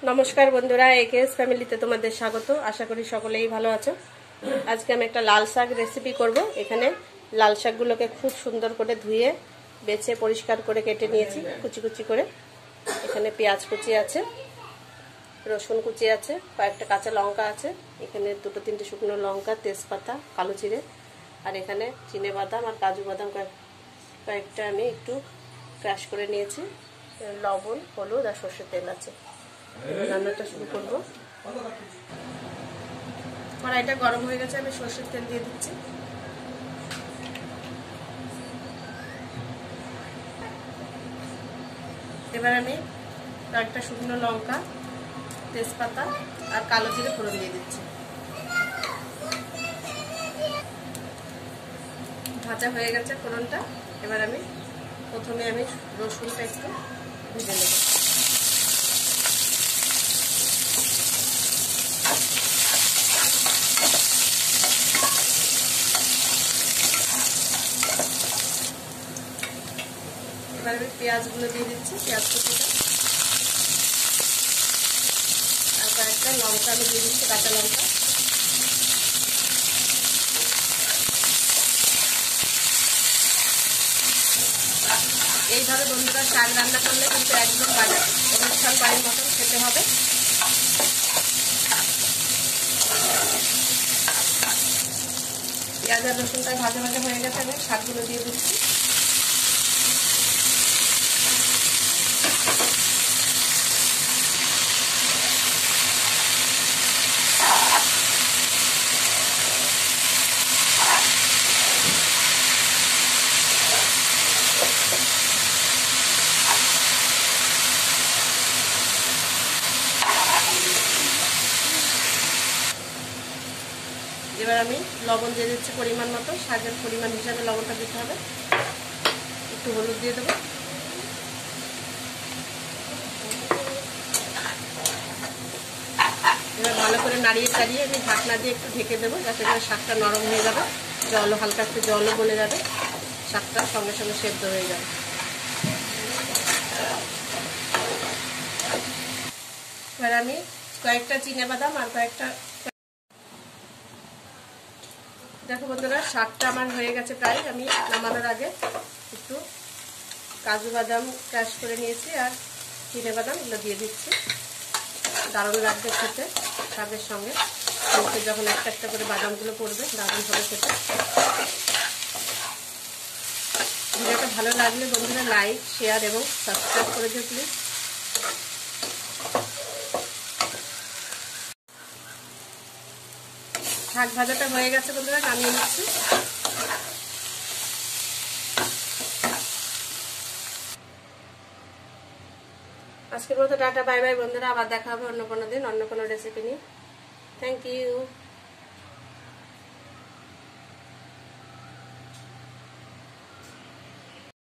नमस्कार बंधुरा एकेएस फैमिलीते तुम्हादेर स्वागत। आशा करी सकलेई भालो आछो। आज के आमि एकटा लाल शाक रेसिपि करब। एखाने लाल शाकगुलोके खूब सुंदर करे धुए बेचे परिष्कार करे केटे निয়েছি कुचि कुचि करे। एखाने पेঁয়াজ कुचि आछे, रसुन कुचि आछे, कयेकटा काঁচা लंका आछे, एखाने दुটো तीनटे शुकनो लंका, तेजपाता, कालो जिरे और एखाने चीने बादाम और काजू बादाम कयेकटा आमि एकटु क्रश करे निয়েছি। लवण, हलुद और सर्षेर तेल आछे। রান্নাটা শুরু করব। কড়াইটা গরম হয়ে গেছে, আমি সরষের তেল দিয়ে দিচ্ছি। এবার আমি কয়েকটা শুকনো লঙ্কা, তেজপাতা আর কালো জিরে ফোড়ন দিয়ে দিচ্ছি। ভাজা হয়ে গেছে ফোড়নটা। এবার আমি প্রথমে রসুনটা একটু ভেজে নেব। এবার আমি পেঁয়াজগুলো দিয়ে দিচ্ছি, পেঁয়াজ কুচিটা আর কয়েকটা লঙ্কা আমি দিয়ে দিচ্ছি, কাঁচা লঙ্কা। এইভাবে বন্ধুরা শাক রান্না করলে কিন্তু একদম অনুষ্ঠান বাড়ির মতন খেতে হবে। পেঁয়াজ আর রসুনটা ভাজা ভাজা হয়ে গেছে, আমি শাকগুলো দিয়ে দিচ্ছি। এবার আমি লবণ দিয়ে দিচ্ছি পরিমাণ মতো। শাকের পরিমাণ হিসাবে লবণটা দিতে হবে। একটু হলুদ দিয়ে দেবো। এবার ভালো করে নাড়িয়ে চাড়িয়ে আমি ঢাকনা দিয়ে একটু ঢেকে দেবো, যাতে করে শাকটা নরম হয়ে যাবে। জলও হালকা একটু জলও গলে যাবে, শাকটা সঙ্গে সঙ্গে সেদ্ধ হয়ে যাবে। এবার আমি কয়েকটা চীনে বাদাম আর কয়েকটা, দেখো বন্ধুরা শাকটা আমার হয়ে গেছে প্রায়। আমি নামানোর আগে একটু কাজু বাদাম ক্রাশ করে নিয়েছি আর চীনে বাদাম এগুলো দিয়ে দিচ্ছি। দারুণ লাগবে খেতে শাকের সঙ্গে। মুখে যখন একটা একটা করে বাদামগুলো পড়বে দারুণ হবে খেতে। ভিডিওটা ভালো লাগলে বন্ধুরা লাইক, শেয়ার এবং সাবস্ক্রাইব করে দিও প্লিজ। শাক ভাজাটা হয়ে গেছে বন্ধুরা, নামিয়ে নিচ্ছি। আজকের মতো টাটা, বাই বাই বন্ধুরা। আবার দেখা হবে অন্য কোনো দিন অন্য কোনো রেসিপি নিয়ে। Thank you.